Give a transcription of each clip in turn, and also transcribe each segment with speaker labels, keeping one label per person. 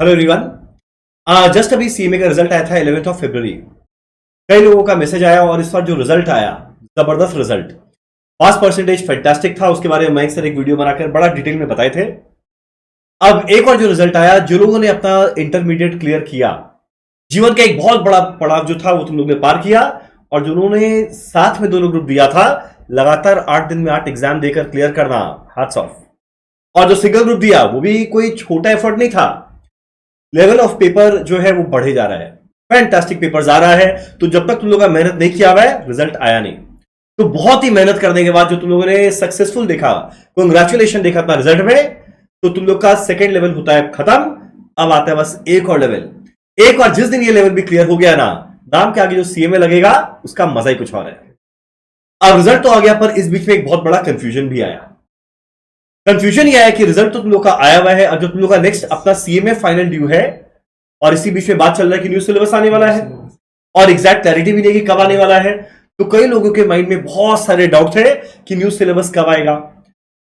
Speaker 1: Hello everyone. Just अभी CMA का result आया था 11th ऑफ फरवरी। कई लोगों का मैसेज आया और इस बार जो रिजल्ट आया, जबरदस्त रिजल्ट, पास परसेंटेज फैंटास्टिक था। उसके बारे में मैं एक वीडियो बनाकर बड़ा डिटेल में बताए थे। अब एक और जो रिजल्ट आया, जो लोगों ने अपना इंटरमीडिएट क्लियर किया, जीवन का एक बहुत बड़ा पड़ाव जो था वो तुम लोग ने पार किया, और जिन्होंने साथ में दोनों ग्रुप दिया था, लगातार 8 दिन में 8 एग्जाम देकर क्लियर करना, हार्ट्स ऑफ। और जो सिंगल ग्रुप दिया वो भी कोई छोटा एफर्ट नहीं था। लेवल ऑफ पेपर जो है वो बढ़े जा रहा है, फैंटास्टिक पेपर्स आ रहा है। तो जब तक तुम लोगों का मेहनत नहीं किया हुआ है, रिजल्ट आया नहीं। तो बहुत ही मेहनत करने के बाद जो तुम लोगों ने सक्सेसफुल देखा, कांग्रेचुलेशन देखा अपना रिजल्ट में, तो तुम लोग का सेकेंड लेवल होता है खत्म। अब आता है बस एक और लेवल। एक और जिस दिन ये लेवल भी क्लियर हो गया ना, नाम के आगे जो सीएमए लगेगा उसका मजा ही कुछ और है। अब रिजल्ट तो आ गया, पर इस बीच में एक बहुत बड़ा कंफ्यूजन भी आया। कंफ्यूजन ये आया कि रिजल्ट तो तुम लोग का आया हुआ है, अब जो तुम लोग का नेक्स्ट अपना सीएमए फाइनल ड्यू है, और इसी बीच में बात चल रहा है कि न्यू सिलेबस आने वाला है, और एग्जैक्ट क्लैरिटी भी नहीं कि कब आने वाला है। तो कई लोगों के माइंड में बहुत सारे डाउट थे कि न्यू सिलेबस कब आएगा,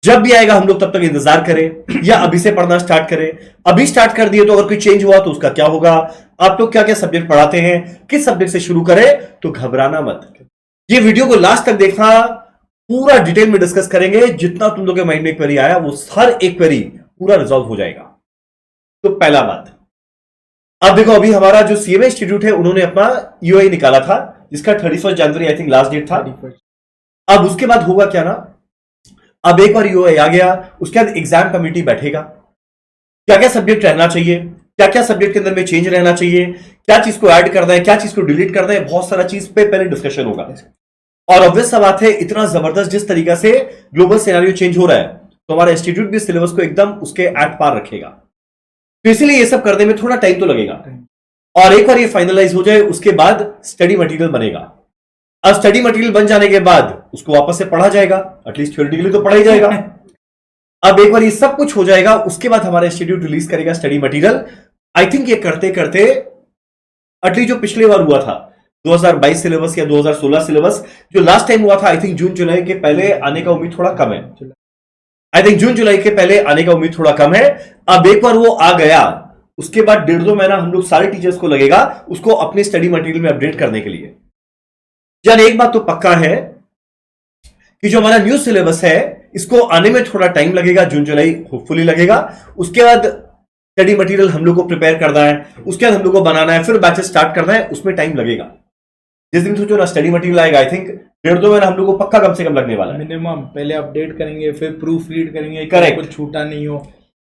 Speaker 1: जब भी आएगा हम लोग तब तक इंतजार करें या अभी से पढ़ना स्टार्ट करें। अभी स्टार्ट कर दिए तो अगर कोई चेंज हुआ तो उसका क्या होगा, आप लोग क्या क्या सब्जेक्ट पढ़ाते हैं, किस सब्जेक्ट से शुरू करें। तो घबराना मत, ये वीडियो को लास्ट तक देखना, पूरा डिटेल में डिस्कस करेंगे। जितना तुम लोग के माइंड में क्वेरी आया वो हर एक क्वेरी पूरा रिजॉल्व हो जाएगा। तो पहला बात, अब देखो, अभी हमारा जो सीएमए इंस्टीट्यूट है उन्होंने अपना यूआई निकाला था, जिसका 31 जनवरी आई थिंक लास्ट डेट था। अब उसके बाद होगा क्या ना, अब एक बार यूआई आ गया, उसके बाद एग्जाम कमेटी बैठेगा, क्या क्या सब्जेक्ट रहना चाहिए, क्या क्या सब्जेक्ट के अंदर में चेंज रहना चाहिए, क्या चीज को ऐड करना है, क्या चीज को डिलीट करना है, बहुत सारा चीज पे पहले डिस्कशन होगा। और ऑब्वियस सा बात है, इतना जबरदस्त जिस तरीके से ग्लोबल सिनेरियो चेंज हो रहा है, तो हमारा इंस्टीट्यूट भी सिलेबस को एकदम उसके एट पार रखेगा। तो इसीलिए ये सब करने में थोड़ा टाइम तो लगेगा। और एक बार ये फाइनलाइज हो जाए उसके बाद स्टडी मटेरियल बनेगा। अब स्टडी मटेरियल बन जाने के बाद उसको वापस से पढ़ा जाएगा, एटलीस्ट थ्योरेटिकली तो पढ़ा ही जाएगा। अब एक बार ये सब कुछ हो जाएगा, उसके बाद हमारा इंस्टीट्यूट रिलीज करेगा स्टडी मटेरियल। आई थिंक ये करते करते एटलीस्ट जो पिछले बार हुआ था 2022 सिलेबस या 2016 सिलेबस जो लास्ट टाइम हुआ था, आई थिंक जून जुलाई के पहले आने का उम्मीद थोड़ा कम है। आई थिंक जून जुलाई के पहले आने का उम्मीद थोड़ा कम है। अब एक बार वो आ गया, उसके बाद 1.5-2 महीना हम लोग सारे टीचर्स को लगेगा उसको अपने स्टडी मटेरियल में अपडेट करने के लिए। यानी एक बात तो पक्का है कि जो हमारा न्यू सिलेबस है इसको आने में थोड़ा टाइम लगेगा, जून जुलाई होपफुली लगेगा। उसके बाद स्टडी मटेरियल हम लोग को प्रिपेयर करना है, उसके बाद हम लोग को बनाना है, फिर बैचेस स्टार्ट करना है, उसमें टाइम लगेगा। जिस दिन सोचो ना स्टडी मटेरियल आएगा, आई थिंक 1.5-2 महीना हम लोग को पक्का कम से कम लगने वाला है
Speaker 2: मिनिमम। पहले अपडेट करेंगे, फिर प्रूफ रीड करेंगे,
Speaker 1: करेक्ट,
Speaker 2: कुछ छूटा नहीं हो।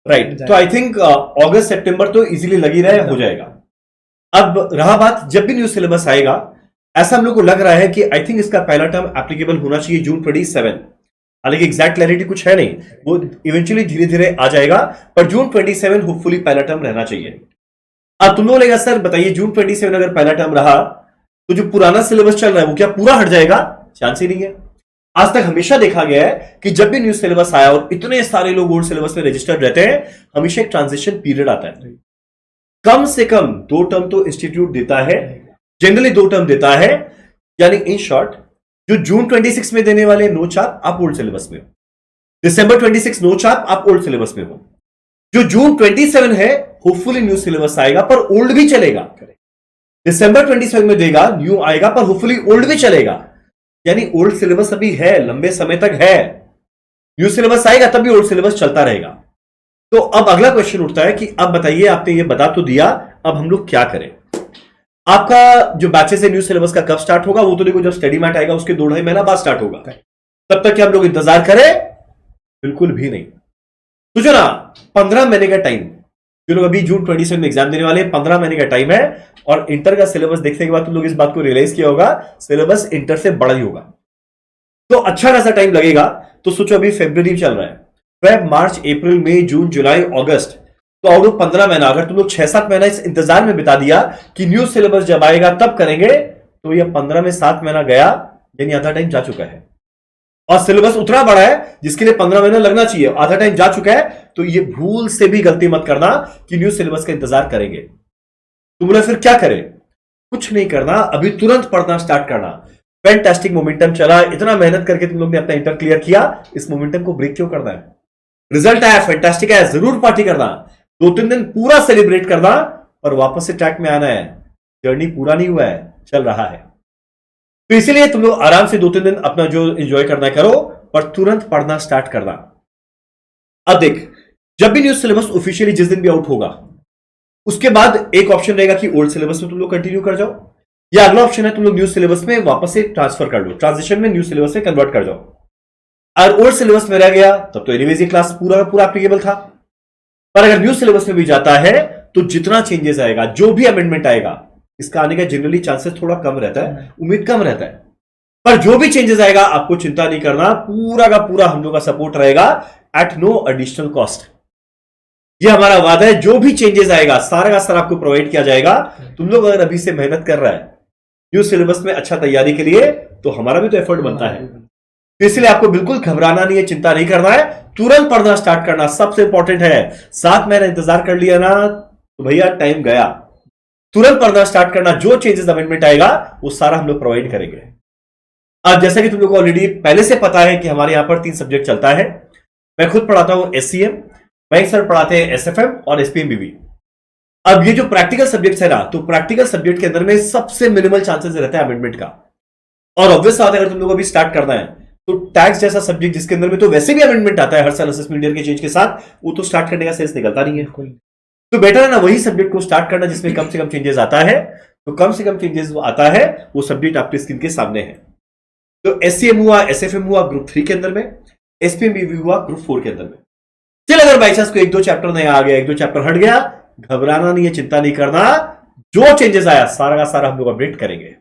Speaker 1: राइट। तो आई थिंक अगस्त सितंबर तो इजीली लगी रहे, हो जाएगा। अब रहा बात, जब भी न्यू सिलेबस आएगा, ऐसा हम लोग को लग रहा है कि आई थिंक इसका पहला टर्म एप्लीकेबल होना चाहिए जून 27। हालांकि एग्जैक्ट क्लैरिटी कुछ है नहीं, वो इवेंचुअली धीरे धीरे आ जाएगा, पर जून 27 होपफुली पहला टर्म रहना चाहिए। अब तुम लोग लेगा सर बताइए, जून 27 अगर पहला टर्म रहा तो जो पुराना सिलेबस चल रहा है वो क्या पूरा हट जाएगा? चांस ही नहीं है। आज तक हमेशा देखा गया है कि जब भी न्यू सिलेबस आया और इतने सारे लोग ओल्ड सिलेबस में रजिस्टर्ड रहते हैं, हमेशा एक ट्रांजिशन पीरियड आता है। कम से कम 2 टर्म तो इंस्टीट्यूट देता है, जनरली 2 टर्म देता है। यानी इन शॉर्ट, जो जून 26 में देने वाले नोट्स आप ओल्ड सिलेबस में हो, दिसंबर 26 नोट्स आप ओल्ड सिलेबस में हो। जो जून 27 है होपफुली न्यू सिलेबस आएगा, पर ओल्ड भी चलेगा। दिसंबर 27 में देगा, न्यू आएगा, पर होपफुली ओल्ड भी चलेगा। यानी ओल्ड सिलेबस अभी है, लंबे समय तक है। न्यू सिलेबस आएगा तब भी ओल्ड सिलेबस चलता रहेगा। तो अब अगला क्वेश्चन उठता है कि अब बताइए, आपने ये बता तो दिया, अब हम लोग क्या करें? आपका जो बैचेस है न्यू सिलेबस का कब स्टार्ट होगा वो तो देखो, जब स्टडी मैट आएगा उसके 2-2.5 महीना बाद स्टार्ट होगा। तब तक क्या हम लोग इंतजार करें? बिल्कुल भी नहीं। तो जो ना 15 महीने का टाइम, जो लोग अभी जून 27 में एग्जाम देने वाले, 15 महीने का टाइम है। और इंटर का सिलेबस देखने के बाद तुम लोग इस बात को रियलाइज किया होगा, सिलेबस इंटर से बड़ा ही होगा, तो अच्छा खासा टाइम लगेगा। तो सोचो अभी फरवरी चल रहा है, फेब, मार्च, अप्रैल, मई, जून, जुलाई, अगस्त, तो और 15 महीना, अगर तुम लोग 6-7 महीना इस इंतजार में बिता दिया कि न्यू सिलेबस जब आएगा तब करेंगे, तो ये 15 में 7 महीना गया, यानी आधा टाइम जा चुका है। और सिलेबस उतना बड़ा है जिसके लिए 15 महीना लगना चाहिए, आधा टाइम जा चुका है। तो ये भूल से भी गलती मत करना कि न्यू सिलेबस का इंतजार करेंगे। तो बोले फिर क्या करें? कुछ नहीं करना, अभी तुरंत पढ़ना स्टार्ट करना। फैंटास्टिक मोमेंटम चला, इतना मेहनत करके तुम लोग ने अपना इंटर क्लियर किया, इस मोमेंटम को ब्रेक क्यों करना है? रिजल्ट आया, फैंटास्टिक आया, जरूर पार्टी करना, 2-3 दिन पूरा सेलिब्रेट करना और वापस से ट्रैक में आना है। जर्नी पूरा नहीं हुआ है, चल रहा है। तो इसीलिए तुम लोग आराम से 2-3 दिन अपना जो एंजॉय करना है करो, पर तुरंत पढ़ना स्टार्ट करना। अब देख, जब भी न्यू सिलेबस ऑफिशियली जिस दिन भी आउट होगा, उसके बाद एक ऑप्शन रहेगा कि ओल्ड सिलेबस में तुम लोग कंटिन्यू कर जाओ, या अगला ऑप्शन है तुम लोग न्यू सिलेबस में वापस से ट्रांसफर कर लो, ट्रांजिशन में न्यू सिलेबस में कन्वर्ट कर जाओ। अगर ओल्ड सिलेबस में रह गया तब तो एनीवेज ये क्लास पूरा पूरा एप्लीकेबल था, पर अगर न्यू सिलेबस में भी जाता है तो जितना चेंजेस आएगा, जो भी अमेंडमेंट आएगा, इसका आने का जनरली चांसेस थोड़ा कम रहता है, उम्मीद कम रहता है, पर जो भी चेंजेस आएगा आपको चिंता नहीं करना, पूरा का पूरा हम लोग का सपोर्ट रहेगा एट नो एडिशनल कॉस्ट। ये हमारा वादा है, जो भी चेंजेस आएगा सारा का सारा आपको प्रोवाइड किया जाएगा। तुम लोग अगर अभी से मेहनत कर रहा है न्यू सिलेबस में अच्छा तैयारी के लिए, तो हमारा भी तो एफर्ट बनता है। तो इसलिए आपको बिल्कुल घबराना नहीं है, चिंता नहीं करना है, तुरंत पढ़ना स्टार्ट करना सबसे इंपॉर्टेंट है। 7 महीने इंतजार कर लिया ना तो भैया टाइम गया, तुरंत पढ़ना स्टार्ट करना। जो चेंजेस अमेंडमेंट आएगा वो सारा हम लोग प्रोवाइड करेंगे। अब जैसा कि तुम लोग को ऑलरेडी पहले से पता है कि हमारे यहां पर 3 सब्जेक्ट चलता है। मैं खुद पढ़ाता हूं एससीएम, मयंक सर पढ़ाते हैं एसएफएम और एसपीएमबीवी। अब ये जो प्रैक्टिकल सब्जेक्ट्स है ना, तो प्रैक्टिकल सब्जेक्ट के अंदर में सबसे मिनिमल चांसेस रहता है अमेंडमेंट का। और ऑब्वियस बात है, अगर तुम लोग अभी स्टार्ट करना है तो टैक्स जैसा सब्जेक्ट जिसके अंदर में तो वैसे भी अमेंडमेंट आता है हर साल असेसमेंट ईयर के चेंज के साथ, वो तो स्टार्ट करने का सेंस निकलता नहीं है। तो बेटर है ना वही सब्जेक्ट को स्टार्ट करना जिसमें कम से कम चेंजेस आता है। तो कम से कम चेंजेस आता है वो सब्जेक्ट आपकी स्क्रीन के सामने है। तो एससीएम हुआ, एसएफएम हुआ ग्रुप 3 के अंदर में, एसपीएमबीवी हुआ ग्रुप 4 के अंदर में। चल अगर बाई चांस को 1-2 चैप्टर नया आ गया, 1-2 चैप्टर हट गया, घबराना नहीं है, चिंता नहीं करना। जो चेंजेस आया सारा का सारा हम लोग अपडेट करेंगे।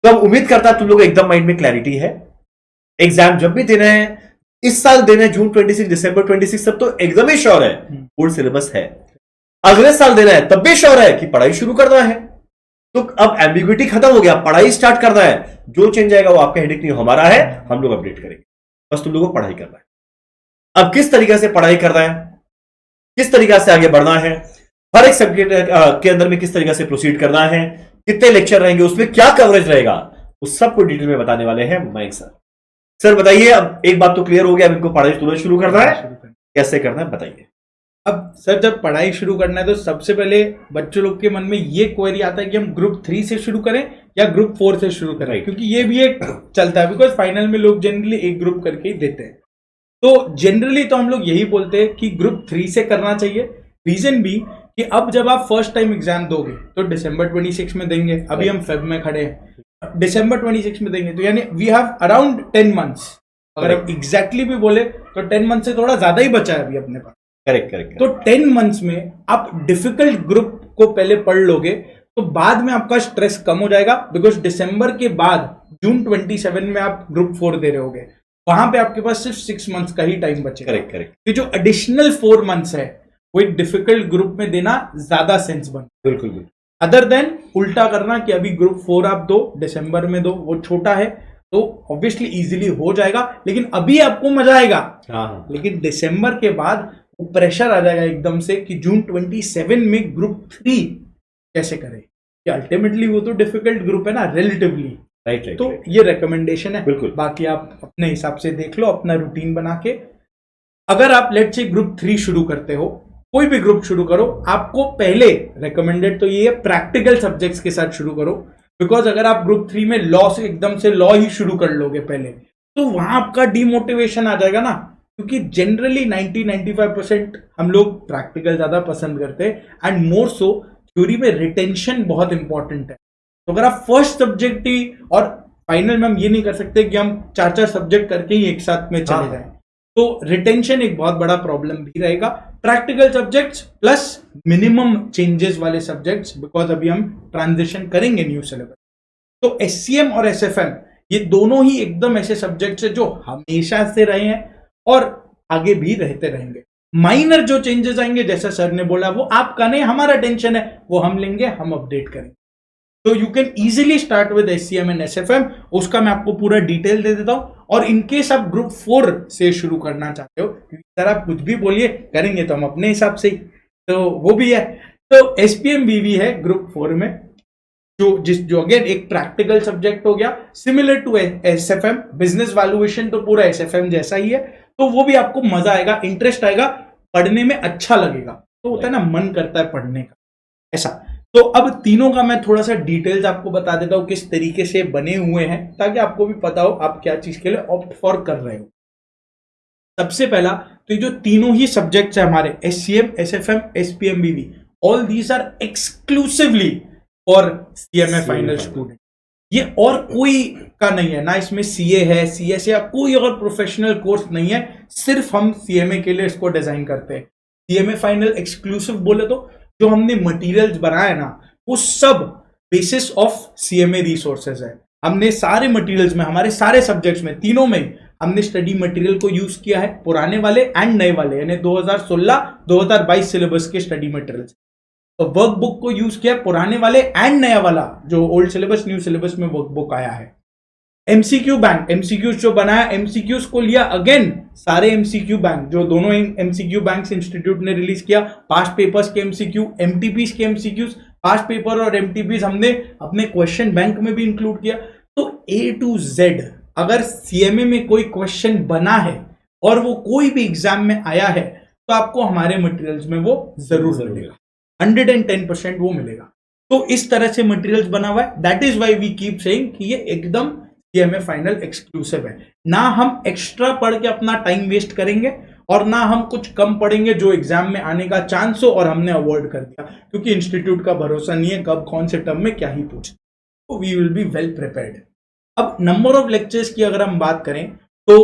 Speaker 1: तो अब उम्मीद करता तुम लोग एकदम माइंड में क्लैरिटी है। एग्जाम जब भी देना है, इस साल देना है जून 26 दिसंबर 26, सब तो एकदम ही श्योर है बोर्ड सिलेबस है। अगले साल देना है तब भी श्योर है कि पढ़ाई शुरू करना है। तो अब एम्बिग्युइटी खत्म हो गया, पढ़ाई स्टार्ट करना है। जो चेंज आएगा वो आपका हेडेक नहीं, हमारा है, हम लोग अपडेट करेंगे। बस तुम लोगों को पढ़ाई करना है। अब किस तरीके से पढ़ाई करना है, किस तरीके से आगे बढ़ना है, हर एक सब्जेक्ट के अंदर में किस तरीके से प्रोसीड करना है, कितने लेक्चर रहेंगे, उसमें क्या कवरेज रहेगा, उस सबको डिटेल में बताने वाले हैं मयंक सर। सर बताइए, अब एक बात तो क्लियर हो गया, अब इनको पढ़ाई तुरंत शुरू करना है, कैसे करना है बताइए।
Speaker 2: अब सर जब पढ़ाई शुरू करना है तो सबसे पहले बच्चों लोग के मन में ये क्वेरी आता है कि हम ग्रुप 3 से शुरू करें या ग्रुप 4 से शुरू करें, क्योंकि ये भी एक चलता है, बिकॉज फाइनल में लोग जनरली एक ग्रुप करके ही देते हैं। तो जनरली तो हम लोग यही बोलते हैं कि ग्रुप 3 से करना चाहिए। रीजन भी कि अब जब आप फर्स्ट टाइम एग्जाम दोगे तो दिसंबर 26 में देंगे, अभी हम फेब में खड़े हैं, दिसंबर 26 में देंगे, तो यानी वी हैव अराउंड 10 मंथ्स। अगर आप एग्जैक्टली भी बोले तो 10 मंथ से थोड़ा ज्यादा ही बचा है अभी अपने पास।
Speaker 1: करेक्ट।
Speaker 2: तो 10 मंथ्स में आप डिफिकल्ट ग्रुप को पहले पढ़ लोगे तो बाद में आपका स्ट्रेस कम हो जाएगा, बिकॉज दिसंबर के बाद जून 27 में आप ग्रुप 4 दे रहे होगे, वहां पे आपके पास सिर्फ 6 मंथ्स का ही टाइम बचेगा।
Speaker 1: करेक्ट।
Speaker 2: ये जो एडिशनल 4 मंथ्स है वो एक डिफिकल्ट ग्रुप में देना ज्यादा सेंस बन,
Speaker 1: बिल्कुल
Speaker 2: अदर देन उल्टा करना कि अभी ग्रुप 4 आप दो, दिसंबर में दो, वो छोटा है तो ऑब्वियसली इजीली हो जाएगा, लेकिन अभी आपको मजा आएगा।
Speaker 1: हाँ।
Speaker 2: लेकिन दिसंबर के बाद वो प्रेशर आ जाएगा एकदम से कि जून 27 में ग्रुप 3 कैसे करें, कि अल्टीमेटली वो तो डिफिकल्ट ग्रुप है ना रिलेटिवली।
Speaker 1: राइट।
Speaker 2: तो ये रिकमेंडेशन है,
Speaker 1: बिल्कुल।
Speaker 2: बाकी आप अपने हिसाब से देख लो, अपना रूटीन बना के। अगर आप लेट्स से ग्रुप 3 शुरू करते हो, कोई भी ग्रुप शुरू करो, आपको पहले रिकमेंडेड तो ये है प्रैक्टिकल सब्जेक्ट्स के साथ शुरू करो, बिकॉज अगर आप ग्रुप 3 में लॉ से एकदम से लॉ ही शुरू कर लोगे पहले, तो वहां आपका डिमोटिवेशन आ जाएगा ना, क्योंकि जनरली 90-95% हम लोग प्रैक्टिकल ज्यादा पसंद करते हैं, एंड मोर सो थ्योरी में रिटेंशन बहुत इंपॉर्टेंट है। तो अगर आप फर्स्ट सब्जेक्ट ही, और फाइनल में हम ये नहीं कर सकते कि हम 4-4 सब्जेक्ट करके ही एक साथ में चले जाएं, तो रिटेंशन एक बहुत बड़ा प्रॉब्लम भी रहेगा। Practical subjects plus minimum changes वाले सब्जेक्ट्स, बिकॉज अभी हम ट्रांजिशन करेंगे न्यू सिलेबस। तो एससीएम और एसएफएम ये दोनों ही एकदम ऐसे सब्जेक्ट्स है जो हमेशा से रहे हैं और आगे भी रहते रहेंगे। माइनर जो चेंजेस आएंगे, जैसा सर ने बोला, वो आपका नहीं, हमारा टेंशन है, वो हम लेंगे, हम अपडेट करेंगे। तो you can easily start with SCM and SFM, उसका मैं आपको पूरा डिटेल दे देता हूं। और इनकेस आप ग्रुप 4 से शुरू करना चाहते हो, क्योंकि सर आप कुछ भी बोलिए, करेंगे तो हम अपने हिसाब से ही, तो वो भी है। तो एसपीएमबीवी है ग्रुप 4 में, जो अगेन एक प्रैक्टिकल सब्जेक्ट हो गया, similar to SFM. Business valuation तो पूरा एसएफएम जैसा ही है, तो वो भी आपको मजा आएगा, इंटरेस्ट आएगा, पढ़ने में अच्छा लगेगा। तो होता है ना, मन करता है पढ़ने का, ऐसा। तो अब तीनों का मैं थोड़ा सा डिटेल्स आपको बता देता हूं किस तरीके से बने हुए हैं, ताकि आपको भी पता हो आप क्या चीज के लिए ऑप्ट फॉर कर रहे हो। सबसे पहला तो ये जो तीनों ही सब्जेक्ट्स है हमारे, SCM, SFM, SPM, BV, all these are exclusively for CMA final student. ये और कोई का नहीं है, ना इसमें CA है, CS या कोई और प्रोफेशनल कोर्स नहीं है, सिर्फ हम CMA के लिए इसको डिजाइन करते हैं। CMA फाइनल एक्सक्लूसिव बोले तो जो हमने मटेरियल्स बनाए ना, वो सब बेसिस ऑफ CMA रिसोर्सेज है। हमने सारे मटेरियल्स में, हमारे सारे सब्जेक्ट्स में, तीनों में हमने स्टडी मटेरियल को यूज किया है, पुराने वाले एंड नए वाले, यानी 2016-2022 सिलेबस के स्टडी मटेरियल्स। तो वर्कबुक को यूज किया, पुराने वाले एंड नया वाला, जो ओल्ड सिलेबस न्यू सिलेबस में वर्कबुक आया है। MCQ बैंक, MCQs जो बनाया, MCQs को लिया अगेन सारे MCQ बैंक, जो दोनों MCQ बैंक्स इंस्टीट्यूट ने रिलीज किया, पास्ट पेपर्स के MCQ, MTPs के MCQs, पास्ट पेपर और MTPs हमने अपने क्वेश्चन बैंक में भी इंक्लूड किया। तो A to Z अगर CMA में कोई क्वेश्चन बना है और वो कोई भी एग्जाम में आया है, तो आपको हमारे मटेरियल्स में वो जरूर मिलेगा, 110% वो मिलेगा। तो इस तरह से मटेरियल्स बना हुआ है। That is why we keep saying कि ये एकदम CMA फाइनल एक्सक्लूसिव है। ना हम एक्स्ट्रा पढ़ के अपना टाइम वेस्ट करेंगे और ना हम कुछ कम पढ़ेंगे जो एग्जाम में आने का चांस हो और हमने अवॉइड कर दिया, क्योंकि इंस्टीट्यूट का भरोसा नहीं है कब कौन से टर्म में क्या ही पूछे। तो we will be well prepared. अब नंबर ऑफ लेक्चर्स की अगर हम बात करें तो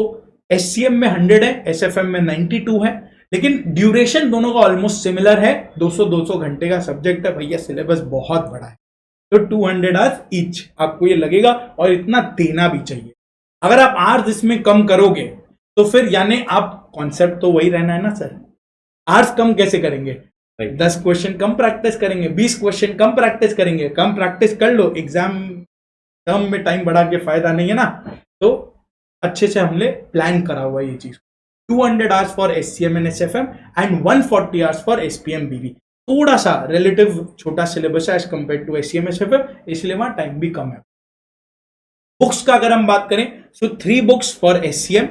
Speaker 2: SCM में 100 है, SFM में 92 है, लेकिन ड्यूरेशन दोनों का ऑलमोस्ट सिमिलर है, 200 घंटे का सब्जेक्ट है भैया, सिलेबस बहुत बड़ा है, तो 200 आवर्स ईच आपको ये लगेगा, और इतना देना भी चाहिए। अगर आप आवर्स इसमें कम करोगे तो फिर यानी आप, कॉन्सेप्ट तो वही रहना है ना सर, आवर्स कम कैसे करेंगे? 10 क्वेश्चन कम प्रैक्टिस करेंगे, 20 क्वेश्चन कम प्रैक्टिस करेंगे, कम प्रैक्टिस कर लो, एग्जाम टर्म में टाइम बढ़ा के फायदा नहीं है ना। तो अच्छे से हमने प्लान करा हुआ ये चीज। 200 hours for SCM and SFM and 140 hours for SPM BV। थोड़ा सा रिलेटिव छोटा सिलेबस है as compare to SCM SFM, इसलिए वहां टाइम भी कम है। बुक्स का अगर हम बात करें, सो 3 books for SCM,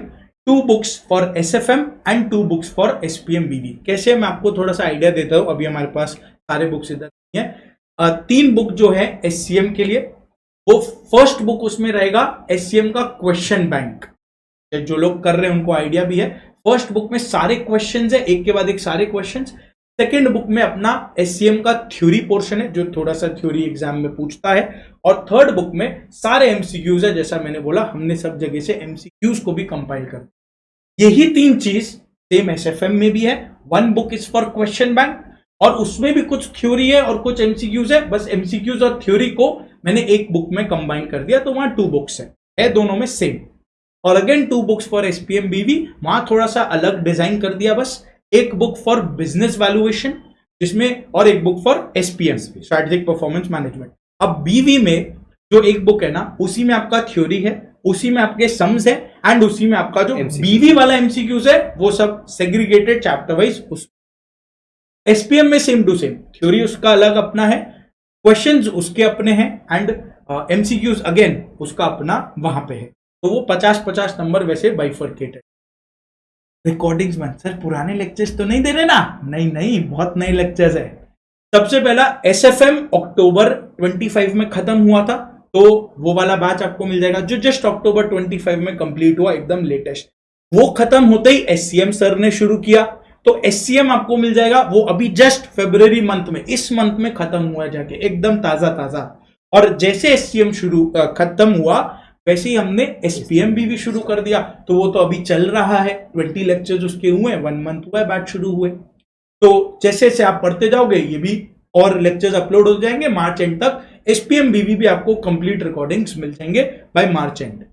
Speaker 2: 2 books for SFM and 2 books for SPM BV। कैसे, मैं आपको थोड़ा सा आइडिया देता हूं, अभी हमारे पास सारे बुक्स इधर नहीं है। 3 बुक जो है SCM के लिए, वो फर्स्ट बुक उसमें रहेगा SCM का क्वेश्चन बैंक। जो लोग कर रहे हैं उनको आइडिया भी है, फर्स्ट बुक में सारे क्वेश्चंस है, एक के बाद एक सारे क्वेश्चंस। सेकंड बुक में अपना SCM का थ्योरी पोर्शन है, जो थोड़ा सा थ्योरी एग्जाम में पूछता है, और थर्ड बुक में सारे MCQs है। जैसा मैंने बोला, हमने सब जगह से MCQs को भी कंपाइल कर, यही 3 चीज सेम SFM में भी है। 1 book is for question bank, और उसमें भी कुछ थ्योरी है और कुछ MCQs है, बस MCQs और थ्योरी को मैंने एक बुक में कंबाइन कर दिया, तो वहां 2 बुक्स है दोनों में सेम। और again 2 books for SPM BV, वहां थोड़ा सा अलग डिजाइन कर दिया, बस एक बुक फॉर बिजनेस वैल्यूएशन जिसमें, और एक book for SPM strategic performance management. अब BV में जो एक बुक है ना, उसी में आपका थ्योरी है, उसी में आपके सम्स है, एंड उसी में आपका जो BV वाला MCQs है वो सब सेग्रीगेटेड चैप्टर वाइज। उस SPM में सेम टू सेम, थ्योरी उसका अलग अपना है, क्वेश्चंस उसके अपने हैं, एंड MCQs अगेन उसका अपना वहां पे है। तो वो 50-50 नंबर वैसे बाइफर्केटेड। रिकॉर्डिंग्स में सर पुराने लेक्चर्स तो नहीं दे रहे ना? नहीं, बहुत नए लेक्चर्स है। सबसे पहला SFM अक्टूबर 25 में खत्म हुआ था, तो वो वाला बैच आपको मिल जाएगा जो जस्ट अक्टूबर 25 में कंप्लीट हुआ, एकदम लेटेस्ट। वो खत्म होते ही SCM सर ने शुरू किया, तो SCM आपको मिल जाएगा, वो अभी जस्ट फरवरी मंथ में, इस मंथ में खत्म हुआ जाके, एकदम ताजा। और जैसे SCM खत्म हुआ, वैसे ही हमने SPM भी शुरू कर दिया, तो वो तो अभी चल रहा है। 20 लेक्चर्स उसके हुए, 1 मंथ हुआ है बैच शुरू हुए। तो जैसे जैसे आप पढ़ते जाओगे, ये भी और लेक्चर्स अपलोड हो जाएंगे मार्च एंड तक। SPM BV भी आपको कंप्लीट रिकॉर्डिंग्स मिल जाएंगे बाय मार्च एंड।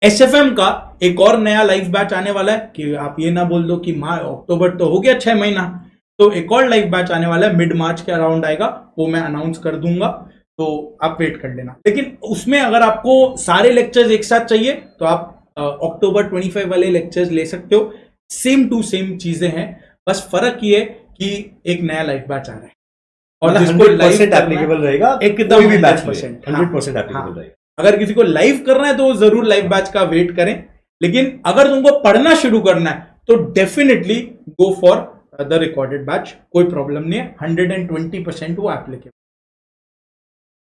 Speaker 2: SFM का एक और नया लाइव बैच आने वाला है, कि आप ये ना बोल दो कि अक्टूबर तो हो गया 6 महीना, तो एक और लाइव बैच आने वाला है, मिड मार्च के अराउंड आएगा, वो मैं अनाउंस कर दूंगा, तो आप वेट कर लेना। लेकिन उसमें अगर आपको सारे लेक्चर्स एक साथ चाहिए तो आप अक्टूबर 25 वाले लेक्चर्स ले सकते हो, सेम टू सेम चीजें हैं, बस फर्क ये है कि एक नया लाइव बैच आ रहा है, और जिसको
Speaker 1: 100% एप्लीकेबल रहेगा,
Speaker 2: एकदम
Speaker 1: कोई भी बैच
Speaker 2: 100%
Speaker 1: 100% एप्लीकेबल रहेगा।
Speaker 2: अगर किसी को लाइव करना है तो जरूर लाइव बैच का वेट करें, लेकिन अगर तुमको पढ़ना शुरू करना है तो definitely go for the recorded batch, कोई प्रॉब्लम नहीं है, 120% वो एप्लीकेबल।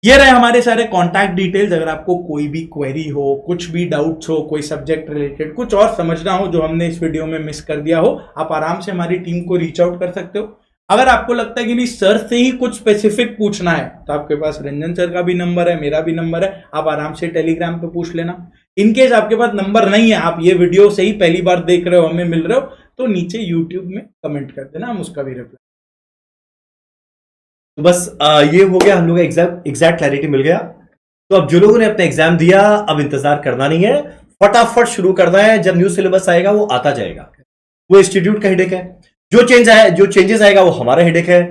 Speaker 2: ये रहे हमारे सारे कॉन्टैक्ट डिटेल्स। अगर आपको कोई भी क्वेरी हो, कुछ भी डाउट्स हो, कोई सब्जेक्ट रिलेटेड कुछ और समझना हो जो हमने इस वीडियो में मिस कर दिया हो, आप आराम से हमारी टीम को रीच आउट कर सकते हो। अगर आपको लगता है कि नहीं सर से ही कुछ स्पेसिफिक पूछना है, तो आपके पास रंजन सर का भी नंबर है, मेरा भी नंबर है, आप आराम से टेलीग्राम पे पूछ लेना। इनकेस आपके पास नंबर नहीं है, आप ये वीडियो से ही पहली बार देख रहे हो, हमें मिल रहे हो, तो नीचे यूट्यूब में कमेंट कर देना, हम उसका भी रिप्लाई।
Speaker 1: तो बस ये हो गया, हम लोग एग्जैक्ट क्लैरिटी मिल गया। तो अब जो लोगों ने अपना एग्जाम दिया, अब इंतजार करना नहीं है, फटाफट शुरू करना है। जब न्यू सिलेबस आएगा वो आता जाएगा, वो इंस्टीट्यूट का हेडेक है। जो चेंजेस आएगा वो हमारा हेडेक है।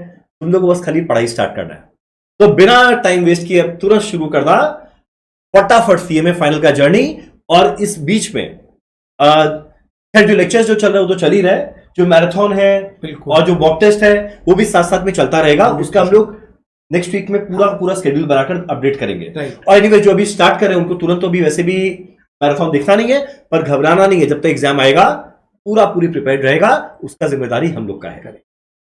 Speaker 1: तुम लोग को बस खाली पढ़ाई स्टार्ट करना है। तो बिना टाइम वेस्ट किए अब तुरंत शुरू करना फटाफट सीएमए फाइनल का जर्नी। और इस बीच में खैर जो लेक्चर्स जो चल रहे हैं वो तो चल ही रहे, जो मैराथन है और जो मॉक टेस्ट है वो भी साथ साथ में चलता रहेगा। उसका हम लोग नेक्स्ट वीक में पूरा स्केड्यूल बनाकर अपडेट करेंगे। और एनीवे जो अभी स्टार्ट करें उनको तुरंत तो भी वैसे भी मैराथन देखना नहीं है, पर घबराना नहीं है। जब तक एग्जाम आएगा पूरी प्रिपेयर्ड रहेगा, उसका जिम्मेदारी हम लोग का है।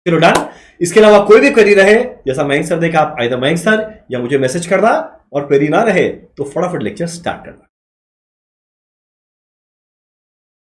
Speaker 1: चलो डन। इसके अलावा कोई भी क्वेरी रहे, जैसा मयंक सर देखा, आप आइदर मयंक सर या मुझे मैसेज करना, और क्वेरी ना रहे तो फटाफट लेक्चर स्टार्ट करना।